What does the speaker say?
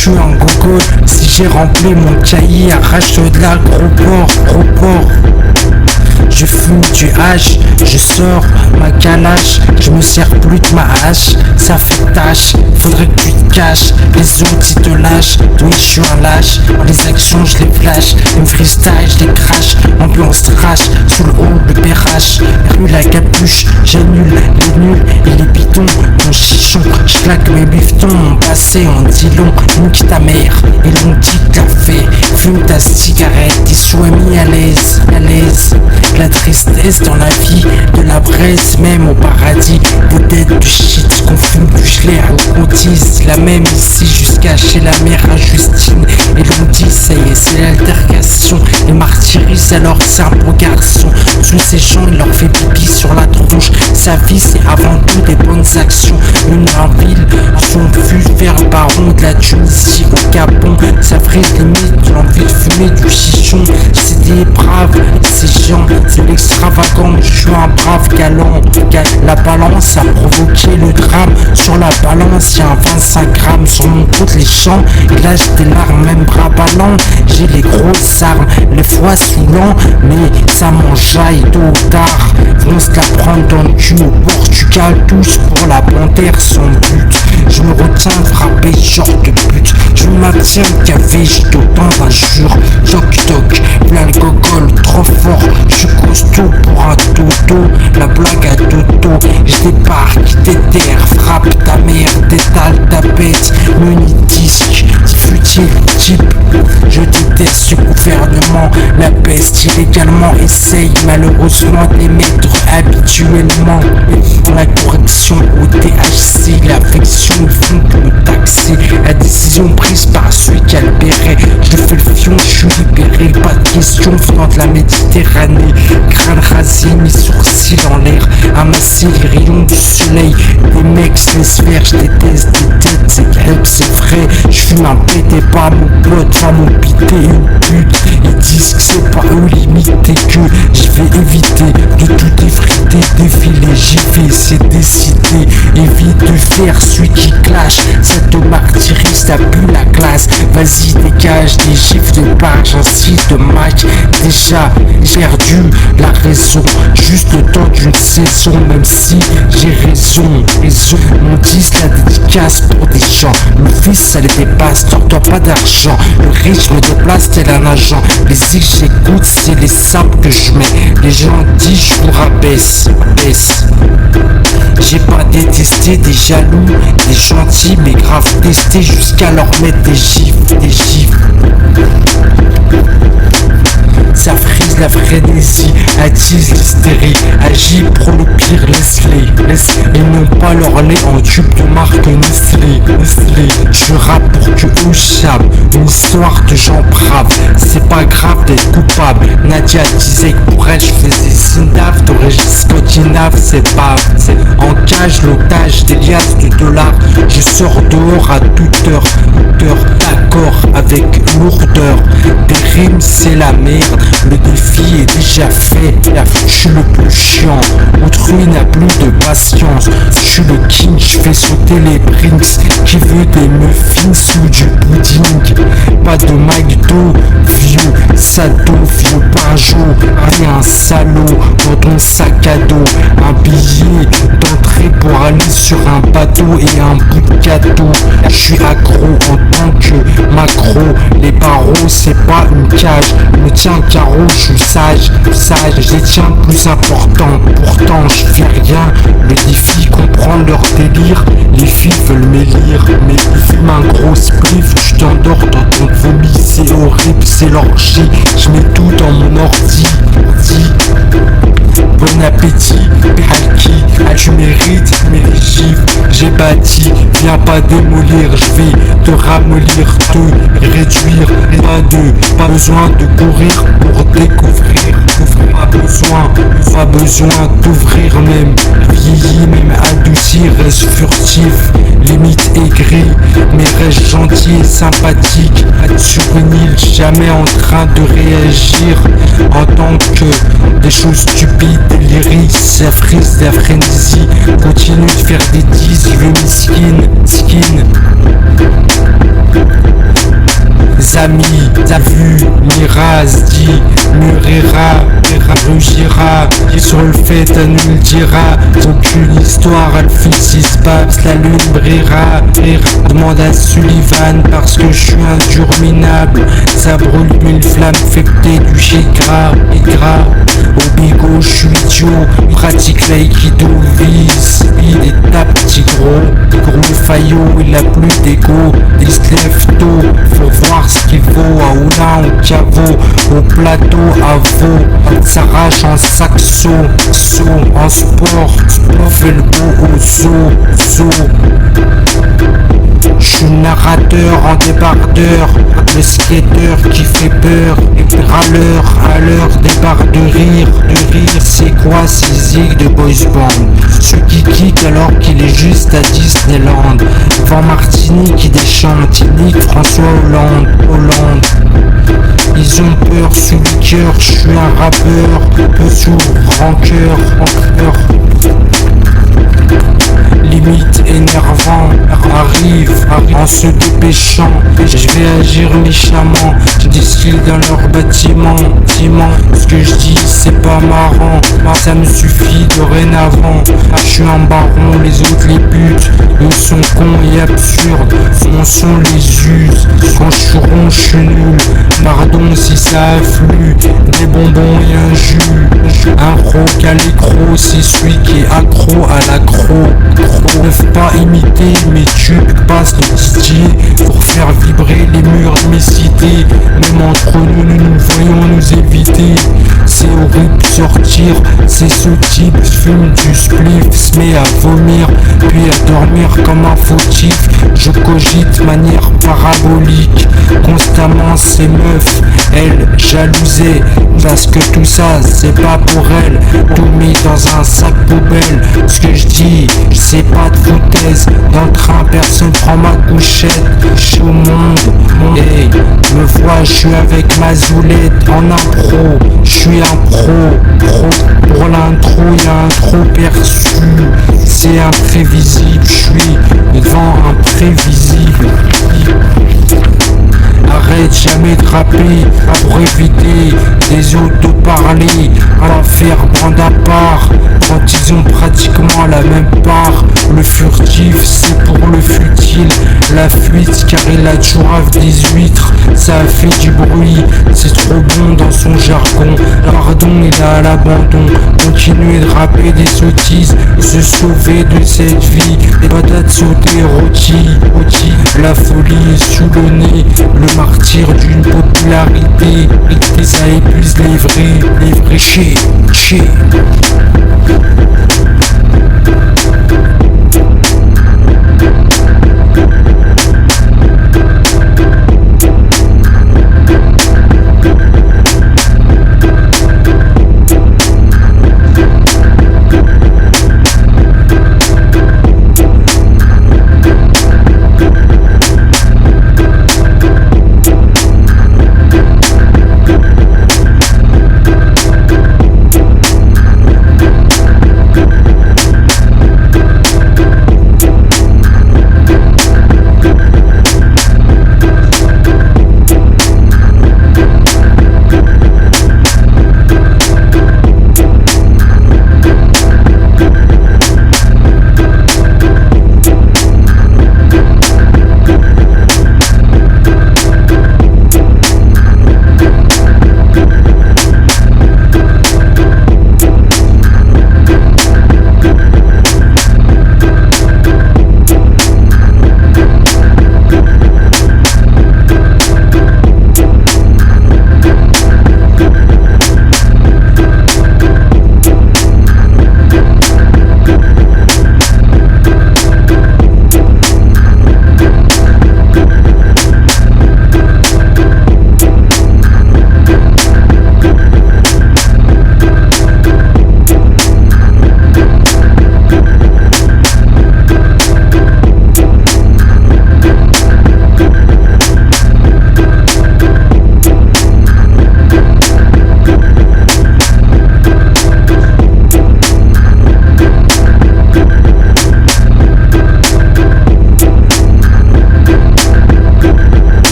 suis un gogo. Si j'ai rempli mon cahier, arrache de la gros porc. Je fume du hache, je sors ma calache, je me sers plus de ma hache, ça fait tâche, faudrait que tu te caches, les autres ils te lâchent, oui je suis un lâche, les actions je les flash, les freestyle je les crache, ambiance trash, sous le haut le perrache, rue la capuche, j'annule les nuls et les pitons, mon chichon, je claque mes bifetons, mon passé en dit long, nique ta mère, et l'on dit que t'as fait, fume ta cigarette, ils soient mis à l'aise, la tristesse dans la vie, de la braise même au paradis, peut-être du shit, qu'on fume du schlair, on dise la même ici jusqu'à chez la mère à Justine, et l'on dit ça y est c'est l'altercation, ils martyrisent alors c'est un beau garçon, tous ces gens il leur fait pipi sur la tronche, sa vie c'est avant tout des bonnes actions, une en ville, son fut faire le baron de la Tunisie au Gabon, ça frise limite l'envie de fumer du chichon, c'est des braves, ces gens, c'est l'extravagant, je suis un brave galant, la balance a provoqué le drame, sur la balance y'a un 25 grammes, sur mon compte les champs, il lâche des larmes, même bras ballants, j'ai les grosses armes, les fois saoulant, mais ça m'enjaille tôt ou tard, vont se la prendre dans le cul au Portugal, tous pour la panthère sans but, je me retiens de frapper ce genre de but, je maintiens le café, j'ai autant d'injures, toc toc, plein le gogol, trop fort, je suis costaud pour un toto, la blague à toto, je débarque, déterre, frappe ta mère, détale ta bête, menu disque, futile type, je déteste ce gouvernement, la peste illégalement essaye malheureusement d'émettre habituellement, la correction au THC, l'affection au fond de me taxer, la décision prise par celui qui a le béret, je fais le fion, je suis libéré, pas de question venant de la Méditerranée, crâne rasé, mes sourcils en l'air, amasser les rayons du soleil, les mecs se laissent faire, je déteste des têtes, c'est crêpes, c'est vrai, je fume un pété pas mon pote, pas mon pité, une pute, ils disent que c'est pas eux limité, que je vais éviter de tout effriter, défiler, j'y vais, c'est décidé, évite de faire celui qui clash, ça te martyrise, ça pue la classe, vas-y dégage des gifs de barge, ainsi de Mike, déjà j'ai perdu la raison, juste le temps d'une saison, même si j'ai raison, on dit la dédicace pour des gens, le fils ça les dépasse, t'as pas d'argent, le riche me déplace tel un agent, les X j'écoute, c'est les sables que je mets, les gens disent je vous rabaisse, j'ai pas détesté des jaloux, des gentils mais grave testés jusqu'à leur mettre des gifs. Ça frise la frénésie, attise l'hystérie, agit pour le pire, laisse-les, et non pas leur lait en tube de marque Nestlé, je rappe pour que eux savent, une histoire de gens braves, c'est pas grave d'être coupable, Nadia disait que pour elle je faisais Sindaf, de Régis Scandinave, c'est pas, en cage l'otage des liasses de dollars, je sors dehors à toute heure, d'accord avec lourdeur, des rimes c'est la merde, le défi est déjà fait, je suis le plus chiant, autrui n'a plus de patience, je suis le king, je fais sauter les prinks, qui veut des muffins ou du pudding, pas de McDo, vieux sado, vieux Pajot, un salaud dans ton sac à dos, un billet d'entrée pour aller sur un bateau et un bout de gâteau, je suis accro en tant que macro, les barreaux c'est pas une cage, me tiens carreau, je suis sage, je les tiens plus important, pourtant je fais rien, le défi comprend leur délire, les filles veulent m'élire, mais ils fument un gros spliff, tu t'endors dans ton vomi, c'est horrible, c'est l'orgie, je mets tout dans mon ordi, bon appétit, Peralki, tu mérites mes gifs, j'ai bâti, viens pas démolir, je vais te ramollir, te réduire, pas besoin de courir pour découvrir, pas besoin d'ouvrir même, vieilli même adouci, reste furtif, limite aigri, mais reste gentil et sympathique, sur une île, jamais en train de réagir, en tant que des choses stupides, des lyrics, ça frise la frénésie, continue de faire des 10, je veux mes skin. amis, t'as vu, Miraz dit, murira, rugira, sur le fait, elle nous le dira, aucune histoire, elle fit 6 babs, la lune brillera, demande à Sullivan, parce que je suis indurminable, ça brûle 1000 flammes, fait péter du jet gras, au bigot, je suis idiot, pratique l'aïkido, vise, des tapes, petit gros faillot, il a plus d'égo, il se lève tôt, faut voir ce qu'il vaut, à Oula, au caveau, au plateau, à veau, s'arrache en saxo, en sport, fait le beau au zoo. Je suis narrateur en débardeur, le skater qui fait peur, et râleur à l'heure des barres de rire, c'est quoi ces zigs de boys band? Ceux qui kick alors qu'il est juste à Disneyland, Van Martini qui déchante, il nique François Hollande. Ils ont peur sous le cœur, je suis un rappeur, peu sourd, rancœur, limite énervant, arrive en se dépêchant, je vais agir méchamment, je distille dans leur bâtiment, ce que je dis c'est pas marrant, ça me suffit dorénavant, je suis un baron, les autres les butent, ils sont cons et absurdes, on sont les us, quand je suis rond je suis nul, pardon si ça afflue, des bonbons et un jus, un roc à l'écro, c'est celui qui est accro à l'accro, ne peuvent pas imiter mes tubes, passent le didier pour faire vibrer les murs de mes cités, même entre nous nous voyons nous éviter, c'est horrible sortir, c'est ce type fume du spliff, se met à vomir, puis à dormir comme un fautif, je cogite manière parabolique, constamment ces meufs, elles jalousaient, parce que tout ça c'est pas pour elles, tout mis dans un sac poubelle, ce que je dis, c'est pas de foutaise, dans le train personne prend ma couchette, je suis au monde, hey, me vois je suis avec ma zoulette en impro, je suis un pro, pour l'intro y'a un trop perçu, c'est imprévisible, je suis devant imprévisible. Arrête jamais de rapper pour éviter des autres de parler, à la faire bande à part quand ils ont pratiquement la même part. Le furtif c'est pour le futile, la fuite car il a toujours rave des huîtres, ça a fait du bruit, c'est trop bon dans son jargon, pardon il a à l'abandon, continuer de rapper des sottises, se sauver de cette vie, les patates sautées rôties, la folie est sous le nez, le martyr d'une popularité, ça épuise les vrais, chez.